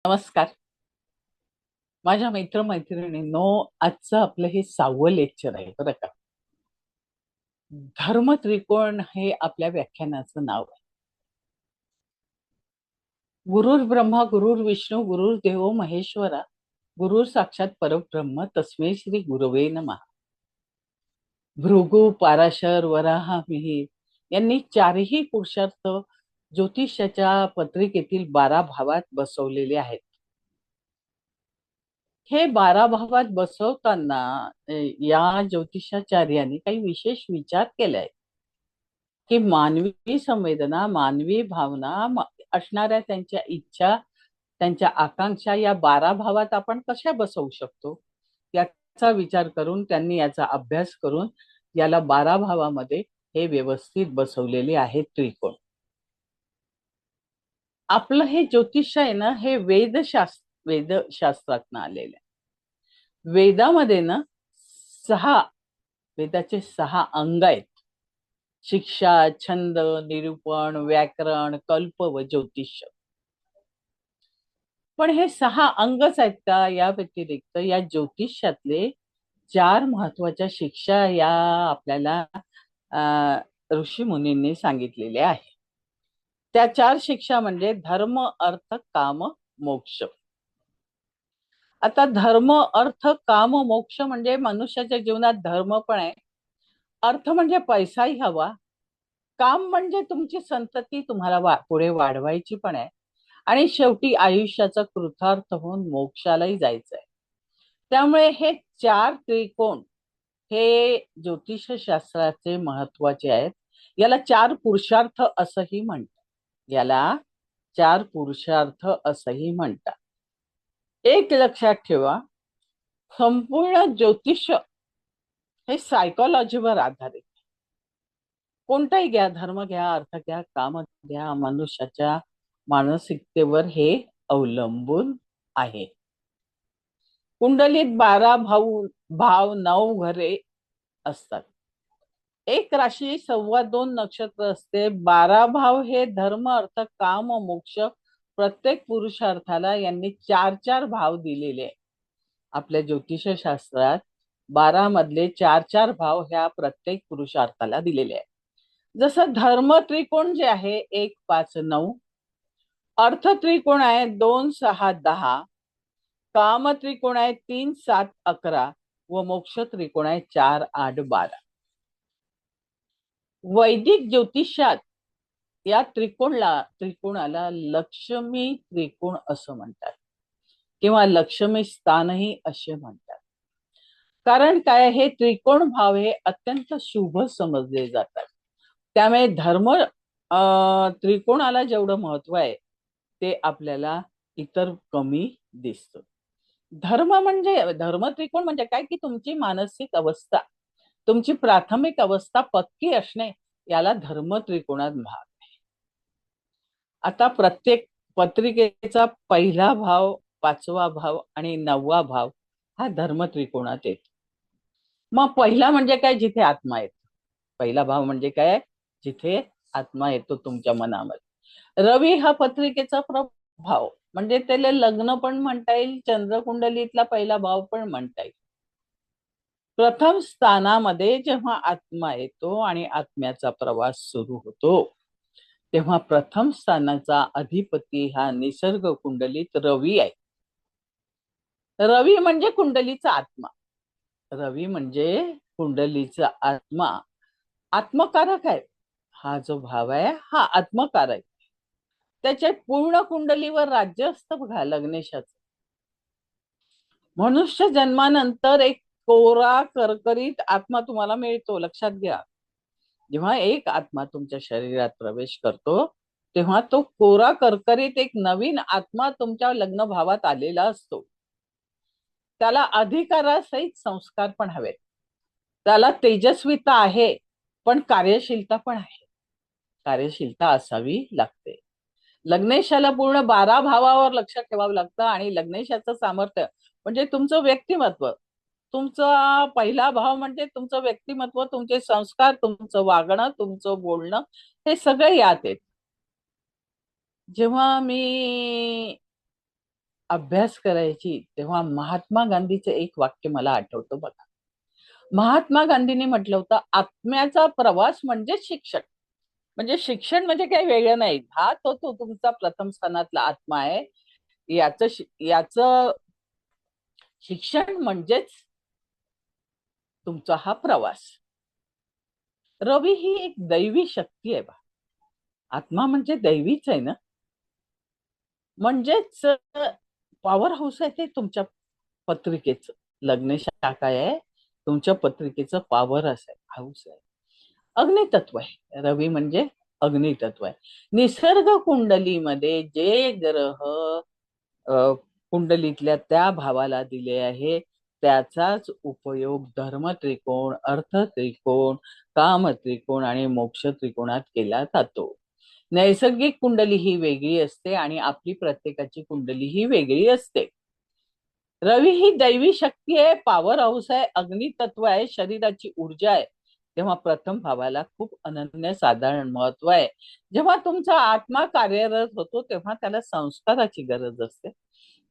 नमस्कार. माझ्या मित्रमैत्रिणींनो, आजचं आपलं हे 6वं लेक्चर आहे बरं का. धर्म त्रिकोण हे आपल्या व्याख्यानाचं नाव आहे. गुरुर् ब्रह्मा गुरुर्विष्णू गुरुर्देवो महेश्वरा, गुरुर साक्षात परब्रह्म तस्मै श्री गुरवे नमः. भृगु, पाराशर, वराह, मिहिर यांनी चारही पुरुषार्थ ज्योतिषाच्या पत्रिकेतील 12 भावात बसवलेले आहेत. हे 12 भावात बसवताना या ज्योतिषाचार्यांनी काही विशेष विचार केलाय की मानवी संवेदना, मानवी भावना, असणाऱ्या त्यांच्या इच्छा, त्यांच्या आकांक्षा या 12 भावात आपण कशा बसवू शकतो, याचा विचार करून त्यांनी याचा अभ्यास करून याला 12 भावामध्ये हे व्यवस्थित बसवलेले आहे त्रिकोण. आपलं हे ज्योतिष आहे ना, हे वेदशास्त्रातनं आलेलं आहे. वेदामध्ये ना 6 वेदाचे 6 अंग आहेत: शिक्षा, छंद, निरूपण, व्याकरण, कल्प व ज्योतिष्य. पण हे 6 अंगच आहेत का? या व्यतिरिक्त या ज्योतिषातले 4 महत्वाच्या शिक्षा या आपल्याला ऋषी मुनींनी सांगितलेले आहे. त्या 4 शिक्षा म्हणजे धर्म, अर्थ, काम, मोक्ष. आता धर्म, अर्थ, काम, मोक्ष म्हणजे मनुष्याच्या जीवनात धर्म पण आहे, अर्थ म्हणजे पैसाही हवा, काम म्हणजे तुमची संतती तुम्हाला पुढे वाढवायची पण आहे, आणि शेवटी आयुष्याचा कृतार्थ होऊन मोक्षालाही जायचंय. त्यामुळे हे 4 त्रिकोण हे ज्योतिष शास्त्राचे महत्वाचे आहेत. याला 4 पुरुषार्थ असंही म्हणतात. याला 4 पुरुषार्थ असंही म्हणतात. एक लक्षात ठेवा, संपूर्ण ज्योतिष हे सायकोलॉजीवर आधारित. कोणताही घ्या, धर्म घ्या, अर्थ घ्या, काम घ्या, मनुष्याच्या मानसिकतेवर हे अवलंबून आहे. कुंडलीत 12 भाव 9 घरे असतात. एक राशी 2.25 नक्षत्र असते. 12 भाव हे धर्म, अर्थ, काम, मोक्ष प्रत्येक पुरुषार्थाला यांनी 4-4 भाव दिलेले आहे. आपल्या ज्योतिष शास्त्रात 12 मधले 4-4 भाव ह्या प्रत्येक पुरुषार्थाला दिलेले आहे. जसं धर्म त्रिकोण जे आहे 1, 5, 9, अर्थ त्रिकोण आहे 2, 6, 10, काम त्रिकोण आहे 3, 7, 11 व मोक्ष त्रिकोण आहे 4, 8, 12. वैदिक ज्योतिषात या त्रिकोणाला लक्ष्मी त्रिकोण असं म्हणतात किंवा लक्ष्मी स्थानही असे म्हणतात. कारण काय, हे त्रिकोण भाव हे अत्यंत शुभ समजले जातात. त्यामुळे धर्म त्रिकोणाला जेवढं महत्व आहे ते आपल्याला इतर कमी दिसतं. धर्म त्रिकोण म्हणजे काय की तुमची मानसिक अवस्था, तुमची प्राथमिक अवस्था पक्की असणे, याला धर्म त्रिकोणात भाग आहे. आता प्रत्येक पत्रिकेचा पहिला भाव, 5वा भाव आणि 9वा भाव हा धर्म त्रिकोणात येतो. मग पहिला म्हणजे काय, जिथे आत्मा येतो. पहिला भाव म्हणजे काय, जिथे आत्मा येतो तुमच्या मनामध्ये. रवी हा पत्रिकेचा प्रभाव, म्हणजे त्याला लग्न पण म्हणता येईल, चंद्रकुंडलीतला पहिला भाव पण म्हणता येईल. प्रथम स्थानामध्ये जेव्हा आत्मा येतो आणि आत्म्याचा प्रवास सुरू होतो, तेव्हा प्रथम स्थानाचा अधिपती हा निसर्ग कुंडलीत रवी आहे. रवी म्हणजे कुंडलीचा आत्मा. रवी म्हणजे कुंडलीचा आत्मा, आत्मकारक आहे. हा जो भाव आहे हा आत्मकारक आहे. त्याच्या पूर्ण कुंडलीवर राज्य असतं बघा लग्नेशाचं. मनुष्य जन्मानंतर एक कोरा करकरीत आत्मा तुम्हाला मिळतो. लक्षात घ्या, जेव्हा एक आत्मा तुमच्या शरीरात प्रवेश करतो तेव्हा तो कोरा करकरीत एक नवीन आत्मा तुमच्या लग्न भावात आलेला असतो. त्याला अधिकारासहित संस्कार पण हवेत. त्याला तेजस्विता आहे, पण कार्यशीलता पण आहे. कार्यशीलता असावी लागते. लग्नेशाला पूर्ण 12 भावावर लक्ष ठेवावं लागतं. आणि लग्नेशाचं सामर्थ्य म्हणजे तुमचं व्यक्तिमत्व. तुमचा पहिला भाव म्हणजे तुमचं व्यक्तिमत्व, तुमचे संस्कार, तुमचं वागणं, तुमचं बोलणं, हे सगळे यात आहेत. जेव्हा मी अभ्यास करायची तेव्हा महात्मा गांधीचं एक वाक्य मला आठवतं बघा. महात्मा गांधींनी म्हटलं होतं, आत्म्याचा प्रवास म्हणजे शिक्षण. म्हणजे शिक्षण म्हणजे काही वेगळं नाही, हा तो तुमचा प्रथम स्थानातला आत्मा आहे. याचं शिक्षण म्हणजेच तुमचा हा प्रवास. रवी ही एक दैवी शक्ती आहे बा. आत्मा म्हणजे दैवीच आहे ना. म्हणजेच पॉवर हाऊस आहे ते तुमच्या पत्रिकेचं. लग्न शाखा आहे तुमच्या पत्रिकेचं पॉवर हाऊस आहे. अग्नितत्व आहे रवी म्हणजे. अग्नितत्व आहे. निसर्ग कुंडलीमध्ये जे ग्रह कुंडलीतल्या त्या भावाला दिले आहे त्याचाच उपयोग धर्म त्रिकोण, अर्थ त्रिकोण, काम त्रिकोण आणि मोक्ष त्रिकोणात केला जातो. नैसर्गिक कुंडली ही वेगळी असते आणि आपली प्रत्येकाची कुंडली ही वेगळी असते. रवी ही दैवी शक्ती आहे, पॉवर हाऊस आहे, अग्नितत्व आहे, शरीराची ऊर्जा आहे. तेव्हा प्रथम भावाला खूप अनन्यसाधारण महत्व आहे. जेव्हा तुमचा आत्मा कार्यरत होतो तेव्हा त्याला संस्काराची गरज असते,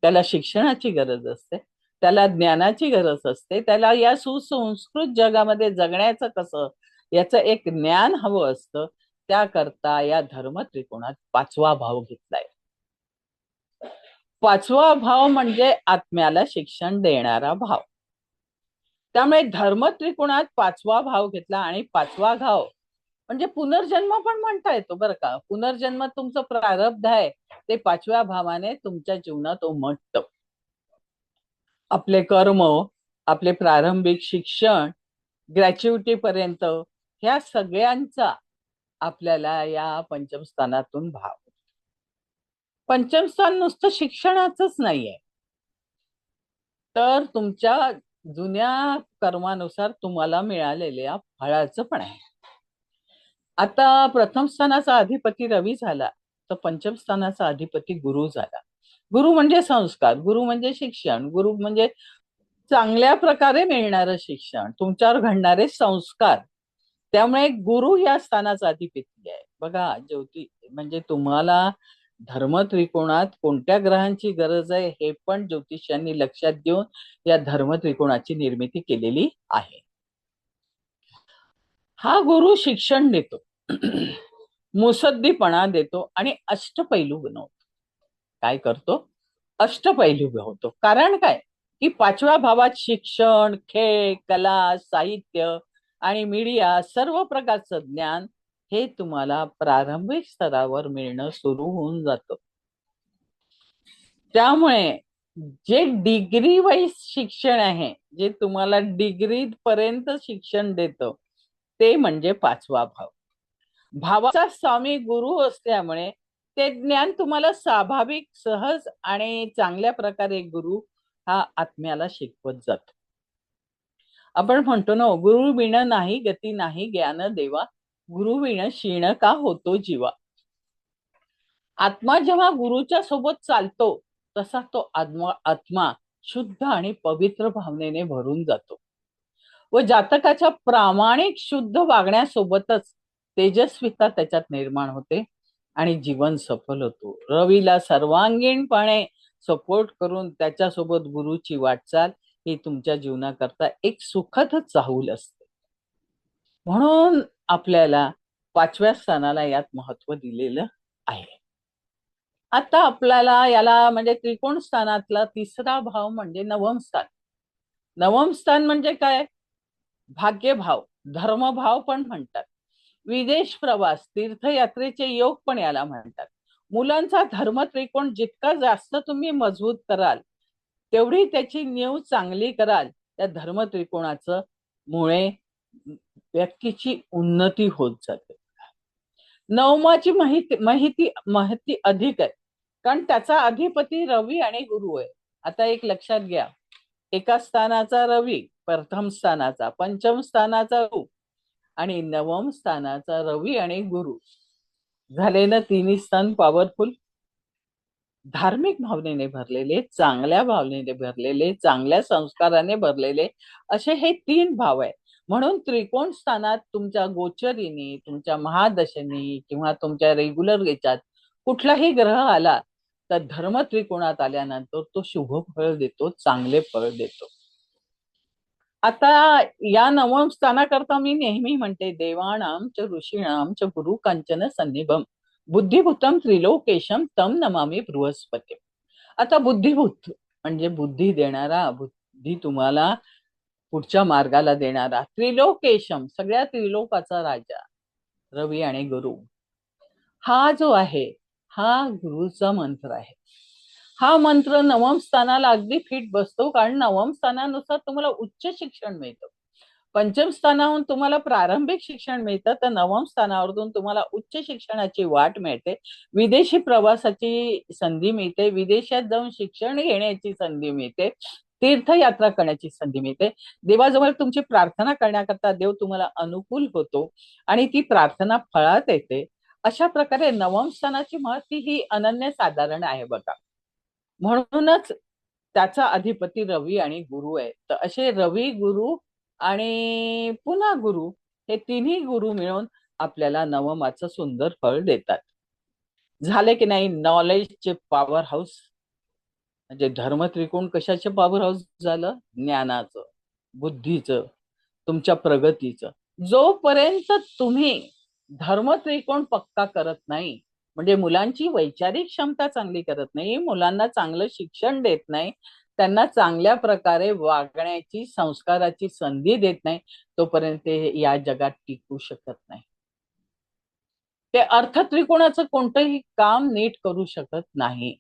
त्याला शिक्षणाची गरज असते, त्याला ज्ञानाची गरज असते, त्याला या सुसंस्कृत जगामध्ये जगण्याचं कसं याचं एक ज्ञान हवं असतं. त्याकरता या धर्म त्रिकोणात 5वा भाव घेतलाय. 5वा भाव म्हणजे आत्म्याला शिक्षण देणारा भाव. त्यामुळे धर्म त्रिकोणात 5वा भाव घेतला आणि 5वा भाव म्हणजे पुनर्जन्म पण म्हणता येतो बरं का. पुनर्जन्म तुमचं प्रारब्ध आहे ते 5व्या भावाने तुमच्या जीवनात उमटतं. आपले कर्म, आपले प्रारंभिक शिक्षण, ग्रॅच्युइटी पर्यंत ह्या सगळ्यांचा आपल्याला या पंचम स्थानातून भाव. पंचम स्थान नुसतं शिक्षणाचंच नाहीये, तर तुमच्या जुन्या कर्मानुसार तुम्हाला मिळालेल्या फळाचं पण आहे. आता प्रथम स्थानाचा अधिपती रवी झाला तर पंचम स्थानाचा अधिपती गुरु झाला. गुरु म्हणजे संस्कार, गुरु म्हणजे शिक्षण, गुरु म्हणजे चांगल्या प्रकारे मिळणारं शिक्षण, तुमच्यावर घडणारे संस्कार. त्यामुळे गुरु या स्थानाचा अधिपती आहे बघा. ज्योती म्हणजे तुम्हाला धर्म त्रिकोणात कोणत्या ग्रहांची गरज आहे हे पण ज्योतिषांनी लक्षात घेऊन या धर्म त्रिकोणाची निर्मिती केलेली आहे. हा गुरु शिक्षण देतो, मुसद्दीपणा देतो आणि अष्टपैलू बनवतो. काय करतो? अष्टपैलू होतो. कारण काय की 5व्या भावात शिक्षण, खेळ, कला, साहित्य आणि मीडिया सर्व प्रकारचं ज्ञान हे तुम्हाला प्रारंभिक स्तरावर मिळणं सुरू होऊन जातं. त्यामुळे जे डिग्री वाईज शिक्षण आहे, जे तुम्हाला डिग्री पर्यंत शिक्षण देतं ते म्हणजे 5वा भाव. भावाचा स्वामी गुरु असल्यामुळे ते ज्ञान तुम्हाला स्वाभाविक, सहज आणि चांगल्या प्रकारे गुरु हा आत्म्याला शिकवत जातो. आपण म्हणतो ना, गुरु विण नाही गती नाही ज्ञान देवा, गुरु विण क्षीण का होतो जीवा. आत्मा जेव्हा गुरुच्या सोबत चालतो तसा तो आत्मा शुद्ध आणि पवित्र भावनेने भरून जातो व जातकाच्या प्रामाणिक शुद्ध वागण्यासोबतच तेजस्विता त्याच्यात निर्माण होते आणि जीवन सफल होतो. रवीला सर्वांगीणपणे सपोर्ट करून त्याच्यासोबत गुरुची वाटचाल ही तुमच्या जीवनाकरता एक सुखदच चाहूल असते. म्हणून आपल्याला 5व्या स्थानाला यात महत्व दिलेलं आहे. आता आपल्याला याला म्हणजे त्रिकोण स्थानातला 3रा भाव म्हणजे नवम स्थान. नवम स्थान म्हणजे काय? भाग्यभाव, धर्मभाव पण म्हणतात. विदेश प्रवास, तीर्थयात्रेचे योग पण याला म्हणतात. मुलांचा धर्म त्रिकोण जितका जास्त तुम्ही मजबूत कराल तेवढी त्याची नीव चांगली कराल. त्या धर्म त्रिकोणाचं मुळे व्यक्तीची उन्नती होत जाते. नवमाची माहिती अधिक आहे कारण त्याचा अधिपती रवी आणि गुरु आहे. आता एक लक्षात घ्या, एका स्थानाचा रवी, प्रथम स्थानाचा, पंचम स्थानाचा गुरु आणि नवम स्थानाचा रवी आणि गुरु झाले ना. तिन्ही स्थान पॉवरफुल, धार्मिक भावनेने भरलेले, चांगल्या भावनेने भरलेले, चांगल्या संस्काराने भरलेले असे हे 3 भाव आहे. म्हणून त्रिकोण स्थानात तुमच्या गोचरीने, तुमच्या महादशेने किंवा तुमच्या रेग्युलर याच्यात कुठलाही ग्रह आला तर धर्म त्रिकोणात आल्यानंतर तो शुभ फळ देतो, चांगले फळ देतो. आता या नवम स्थानाकरता मी नेहमी म्हणते, देवाणाम च ऋषीणाम च गुरु कांचन सन्निभम बुद्धिभूतम त्रिलोकेशम तम नमामि बृहस्पती. आता बुद्धिभूत म्हणजे बुद्धी देणारा, बुद्धी तुम्हाला पुढच्या मार्गाला देणारा, त्रिलोकेशम सगळ्या त्रिलोकाचा राजा रवी आणि गुरु, हा जो आहे हा गुरुचा मंत्र आहे. हा मंत्र नवम स्थानाला अगदी फिट बसतो, कारण नवम स्थानानुसार तुम्हाला उच्च शिक्षण मिळतं. पंचम स्थानावरून तुम्हाला प्रारंभिक शिक्षण मिळतं, तर नवम स्थानावरून तुम्हाला उच्च शिक्षणाची वाट मिळते, विदेशी प्रवासाची संधी मिळते, विदेशात जाऊन शिक्षण घेण्याची संधी मिळते, तीर्थयात्रा करण्याची संधी मिळते, देवाजवळ तुमची प्रार्थना करण्याकरता देव तुम्हाला अनुकूल होतो आणि ती प्रार्थना फळात येते. अशा प्रकारे नवम स्थानाची महती ही अनन्यसाधारण आहे बघा. म्हणूनच त्याचा अधिपती रवी आणि गुरु आहे. तर असे रवी, गुरु आणि पुन्हा गुरु, हे तिन्ही गुरु मिळून आपल्याला नवमाचं सुंदर फळ देतात. झाले की नाही? नॉलेजचे पॉवर हाऊस म्हणजे धर्म त्रिकोण कशाचे पॉवर हाऊस झालं? ज्ञानाचं, बुद्धीचं, तुमच्या प्रगतीचं. जोपर्यंत तुम्ही धर्म त्रिकोण पक्का करत नाही, म्हणजे मुलांची वैचारिक क्षमता चांगली करत नाही, मुलांना चांगलं शिक्षण देत नाही, त्यांना चांगल्या प्रकारे वागण्याची, संस्काराची संधी देत नाही, तोपर्यंत ते या जगात टिकू शकत नाही. ते अर्थ त्रिकोणाचं कोणतंही काम नीट करू शकत नाही.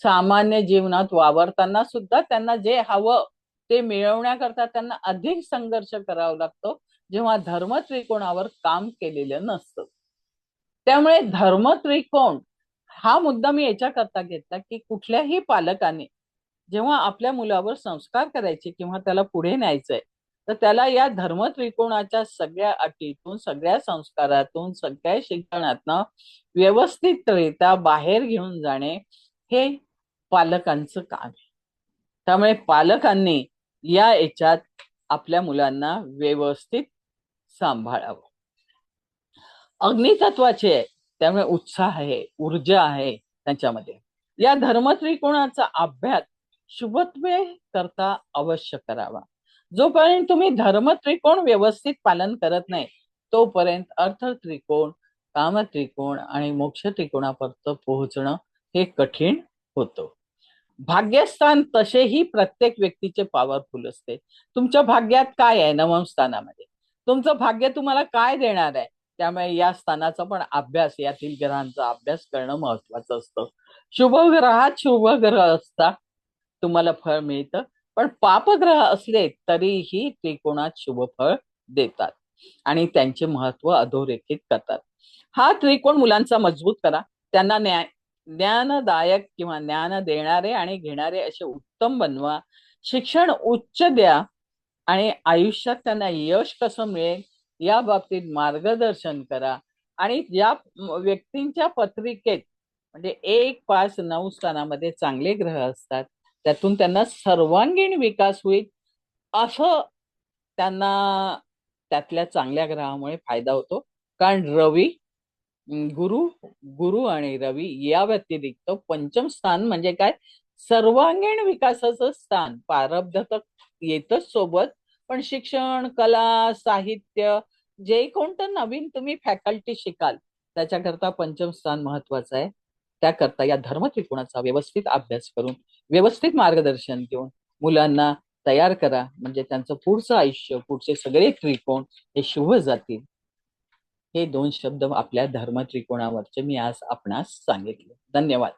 सामान्य जीवनात वावरताना सुद्धा त्यांना जे हवं ते मिळवण्याकरता त्यांना अधिक संघर्ष करावा लागतो, जेव्हा धर्म त्रिकोणावर काम केलेलं नसतं. त्यामुळे धर्म त्रिकोण हा मुद्दा मी याच्याकरता घेतला की कुठल्याही पालकाने जेव्हा आपल्या मुलावर संस्कार करायचे किंवा त्याला पुढे न्यायचंय, तर त्याला या धर्म त्रिकोणाच्या सगळ्या अटीतून, सगळ्या संस्कारातून, सगळ्या शिक्षणातनं व्यवस्थितरित्या बाहेर घेऊन जाणे हे पालकांचं काम आहे. त्यामुळे पालकांनी या याच्यात आपल्या मुलांना व्यवस्थित सांभाळावं. अग्नितत्वाचे आहे, त्यामुळे उत्साह आहे, ऊर्जा आहे त्यांच्यामध्ये. या धर्म त्रिकोणाचा अभ्यास शुभत्वे करता अवश्य करावा. जोपर्यंत तुम्ही धर्म त्रिकोण व्यवस्थित पालन करत नाही, तोपर्यंत अर्थ त्रिकोण, काम त्रिकोण आणि मोक्ष त्रिकोणापर्यंत पोहोचणं हे कठीण होतं. भाग्यस्थान तसेही प्रत्येक व्यक्तीचे पॉवरफुल असते. तुमच्या भाग्यात काय आहे? नवम स्थानामध्ये तुमचं भाग्य तुम्हाला काय देणार आहे? त्यामुळे या स्थानाचा पण अभ्यास, यातील ग्रहांचा अभ्यास करणं महत्वाचं असतं. शुभ ग्रहात शुभ ग्रह असतात, तुम्हाला फळ मिळतं, पण पापग्रह असले तरीही त्रिकोणात शुभ फळ देतात आणि त्यांचे महत्व अधोरेखित करतात. हा त्रिकोण मुलांचा मजबूत करा, त्यांना ज्ञानदायक किंवा ज्ञान देणारे आणि घेणारे असे उत्तम बनवा, शिक्षण उच्च द्या आणि आयुष्यात त्यांना यश कसं मिळेल या बाबतीत मार्गदर्शन करा. आणि या व्यक्तींच्या पत्रिकेत म्हणजे 1, 5, 9 स्थानामध्ये चांगले ग्रह असतात, त्यातून त्यांना सर्वांगीण विकास होईल, असं त्यांना त्यातल्या चांगल्या ग्रहामुळे फायदा होतो. कारण रवी, गुरु गुरु आणि रवी या व्यतिरिक्त पंचम स्थान म्हणजे काय? सर्वांगीण विकासाचं स्थान. प्रारब्ध तर येतच सोबत, पण शिक्षण, कला, साहित्य, जे कोणतं नवीन तुम्ही फॅकल्टी शिकाल त्याच्याकरता पंचम स्थान महत्वाचं आहे. त्याकरता या धर्म त्रिकोणाचा व्यवस्थित अभ्यास करून, व्यवस्थित मार्गदर्शन देऊन मुलांना तयार करा, म्हणजे त्यांचं पुढचं आयुष्य, पुढचे सगळे त्रिकोण हे शुभ जातील. हे 2 शब्द आपल्या धर्म त्रिकोणावरचे मी आज आपणास सांगितले. धन्यवाद.